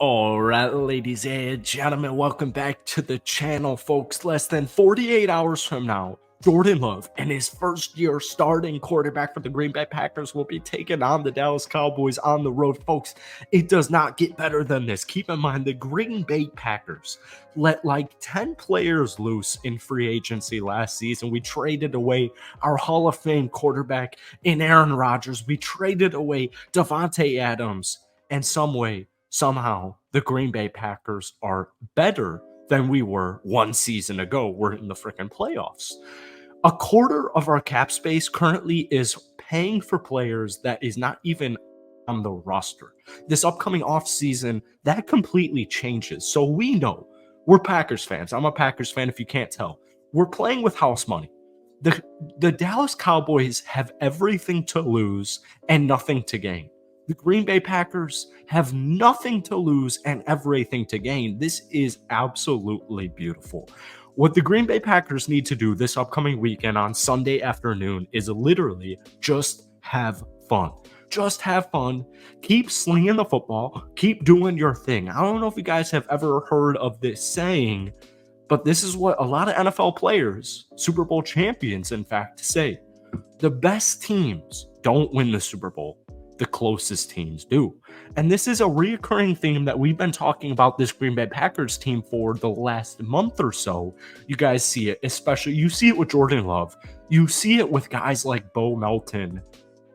All right, ladies and gentlemen, welcome back to the channel, folks. Less than 48 hours from now, Jordan Love and his first year starting quarterback for the Green Bay Packers will be taking on the Dallas Cowboys on the road. Folks, it does not get better than this. Keep in mind, the Green Bay Packers let like 10 players loose in free agency last season. We traded away our Hall of Fame quarterback in Aaron Rodgers. We traded away Davante Adams, and somehow, the Green Bay Packers are better than we were one season ago. We're in the freaking playoffs. A quarter of our cap space currently is paying for players that is not even on the roster. This upcoming offseason, that completely changes. So we know we're Packers fans. I'm a Packers fan if you can't tell. We're playing with house money. The Dallas Cowboys have everything to lose and nothing to gain. The Green Bay Packers have nothing to lose and everything to gain. This is absolutely beautiful. What the Green Bay Packers need to do this upcoming weekend on Sunday afternoon is literally just have fun. Just have fun. Keep slinging the football. Keep doing your thing. I don't know if you guys have ever heard of this saying, but this is what a lot of NFL players, Super Bowl champions, in fact, say. The best teams don't win the Super Bowl. The closest teams do. And this is a reoccurring theme that we've been talking about this Green Bay Packers team for the last month or so. You guys see it, especially you see it with Jordan Love. You see it with guys like Bo Melton.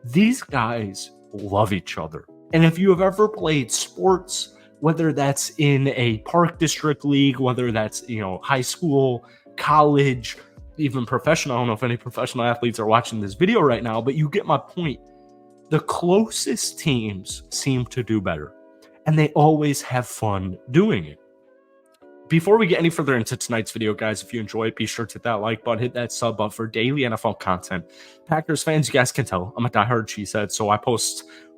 These guys love each other. And if you have ever played sports, whether that's in a park district league, whether that's, high school, college, even professional, I don't know if any professional athletes are watching this video right now, but you get my point. The closest teams seem to do better, and they always have fun doing it. Before we get any further into tonight's video, guys, if you enjoy it, be sure to hit that like button, hit that sub button for daily NFL content. Packers fans, you guys can tell, I'm a diehard cheesehead, so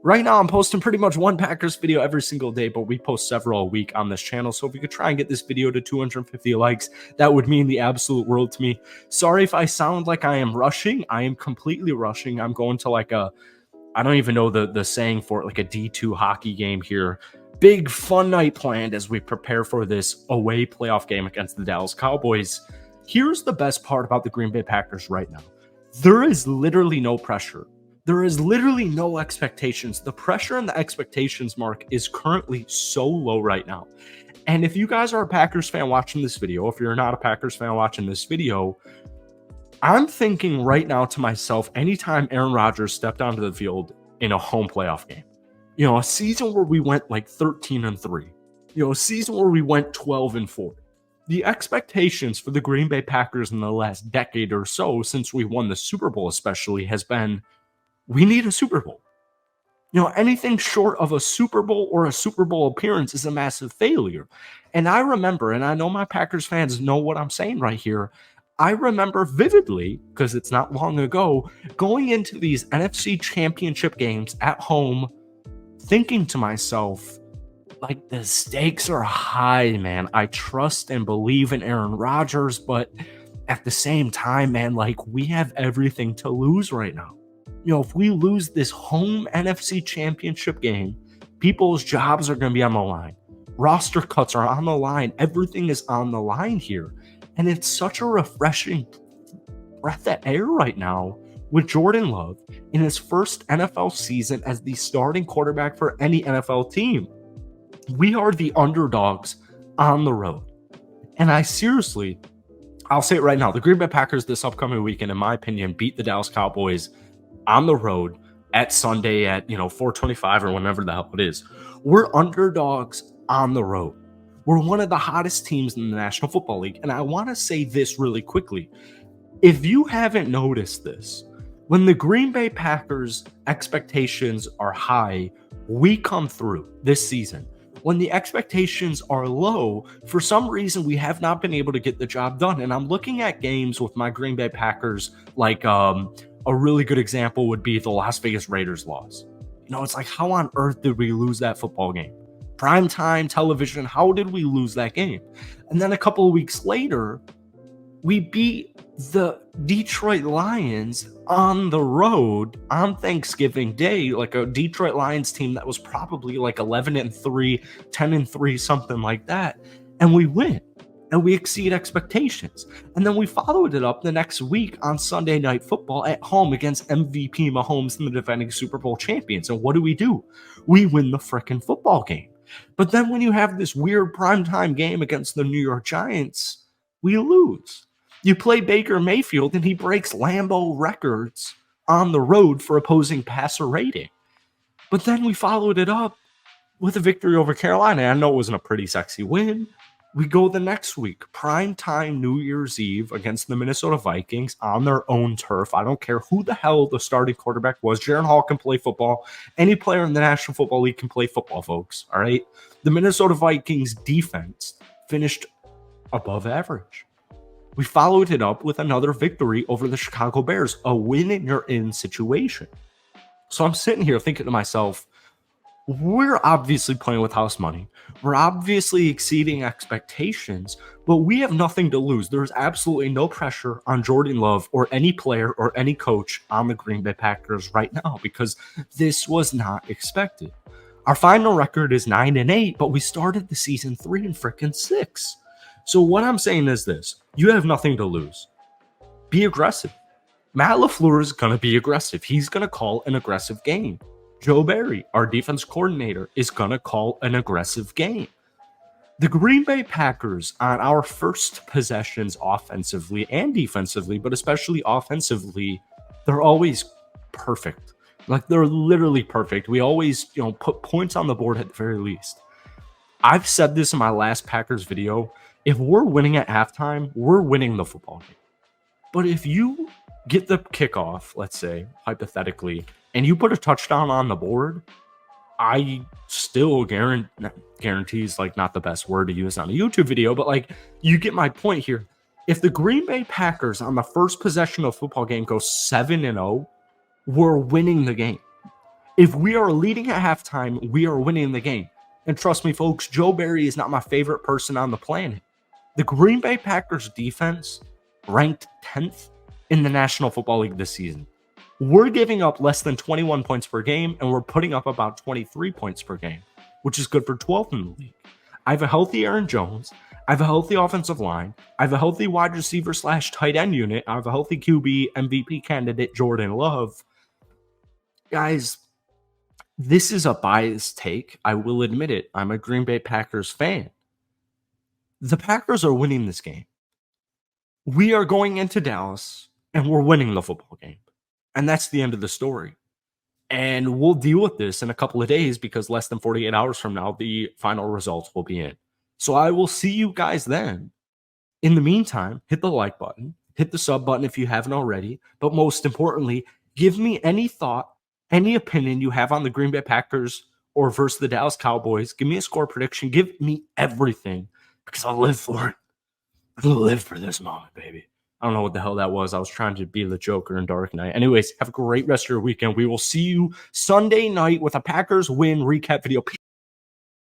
right now I'm posting pretty much one Packers video every single day, but we post several a week on this channel. So if we could try and get this video to 250 likes, that would mean the absolute world to me. Sorry if I sound like I am rushing. I am completely rushing. I'm going to I don't even know the saying for it, like a D2 hockey game here. Big fun night planned as we prepare for this away playoff game against the Dallas Cowboys. Here's the best part about the Green Bay Packers right now. There is literally no pressure. There is literally no expectations. The pressure and the expectations mark is currently so low right now. And if you guys are a Packers fan watching this video, if you're not a Packers fan watching this video, I'm thinking right now to myself, anytime Aaron Rodgers stepped onto the field in a home playoff game, a season where we went like 13-3, a season where we went 12-4, the expectations for the Green Bay Packers in the last decade or so, since we won the Super Bowl especially, has been, we need a Super Bowl. Anything short of a Super Bowl or a Super Bowl appearance is a massive failure. And I remember, and I know my Packers fans know what I'm saying right here, I remember vividly, because it's not long ago, going into these NFC Championship games at home, thinking to myself, like, the stakes are high, man. I trust and believe in Aaron Rodgers, but at the same time, man, like, we have everything to lose right now. If we lose this home NFC Championship game, people's jobs are going to be on the line. Roster cuts are on the line. Everything is on the line here. And it's such a refreshing breath of air right now with Jordan Love in his first NFL season as the starting quarterback for any NFL team. We are the underdogs on the road. And I'll say it right now, the Green Bay Packers this upcoming weekend, in my opinion, beat the Dallas Cowboys on the road at Sunday at 4:25 or whenever the hell it is. We're underdogs on the road. We're one of the hottest teams in the National Football League. And I want to say this really quickly. If you haven't noticed this, when the Green Bay Packers expectations are high, we come through this season. When the expectations are low, for some reason, we have not been able to get the job done. And I'm looking at games with my Green Bay Packers, like a really good example would be the Las Vegas Raiders loss. It's like, how on earth did we lose that football game? Primetime television, how did we lose that game? And then a couple of weeks later, We beat the Detroit Lions on the road on Thanksgiving Day, like a Detroit Lions team that was probably like 11-3, 10-3, something like that. And we win and we exceed expectations. And then we followed it up the next week on Sunday Night Football at home against MVP Mahomes and the defending Super Bowl champions. And what do? We win the frickin' football game. But then when you have this weird primetime game against the New York Giants, we lose. You play Baker Mayfield and he breaks Lambeau records on the road for opposing passer rating. But then we followed it up with a victory over Carolina. I know it wasn't a pretty sexy win. We go the next week, primetime New Year's Eve against the Minnesota Vikings on their own turf. I don't care who the hell the starting quarterback was. Jaren Hall can play football. Any player in the National Football League can play football, folks. All right. The Minnesota Vikings defense finished above average. We followed it up with another victory over the Chicago Bears, a win and you're in situation. So I'm sitting here thinking to myself, we're obviously playing with house money. We're obviously exceeding expectations, but we have nothing to lose. There's absolutely no pressure on Jordan Love or any player or any coach on the Green Bay Packers right now because this was not expected. Our final record is 9-8, but we started the season 3-6. So what I'm saying is this: you have nothing to lose. Be aggressive. Matt LaFleur is going to be aggressive. He's going to call an aggressive game. Joe Barry, our defense coordinator, is going to call an aggressive game. The Green Bay Packers on our first possessions offensively and defensively, but especially offensively, they're always perfect. Like, they're literally perfect. We always, put points on the board at the very least. I've said this in my last Packers video. If we're winning at halftime, we're winning the football game. But if you get the kickoff, let's say, hypothetically, and you put a touchdown on the board, I still guarantees, like, not the best word to use on a YouTube video, but, like, you get my point here. If the Green Bay Packers on the first possession of football game go 7-0, we're winning the game. If we are leading at halftime, we are winning the game. And trust me, folks, Joe Barry is not my favorite person on the planet. The Green Bay Packers defense ranked 10th in the National Football League this season. We're giving up less than 21 points per game, and we're putting up about 23 points per game, which is good for 12th in the league. I have a healthy Aaron Jones. I have a healthy offensive line. I have a healthy wide receiver / tight end unit. I have a healthy QB MVP candidate, Jordan Love. Guys, this is a biased take. I will admit it. I'm a Green Bay Packers fan. The Packers are winning this game. We are going into Dallas, and we're winning the football game. And that's the end of the story. And we'll deal with this in a couple of days because less than 48 hours from now, the final results will be in. So I will see you guys then. In the meantime, hit the like button, hit the sub button if you haven't already. But most importantly, give me any thought, any opinion you have on the Green Bay Packers or versus the Dallas Cowboys. Give me a score prediction. Give me everything because I'll live for it. I'm going to live for this moment, baby. I don't know what the hell that was. I was trying to be the Joker in Dark Knight. Anyways, have a great rest of your weekend. We will see you Sunday night with a Packers win recap video.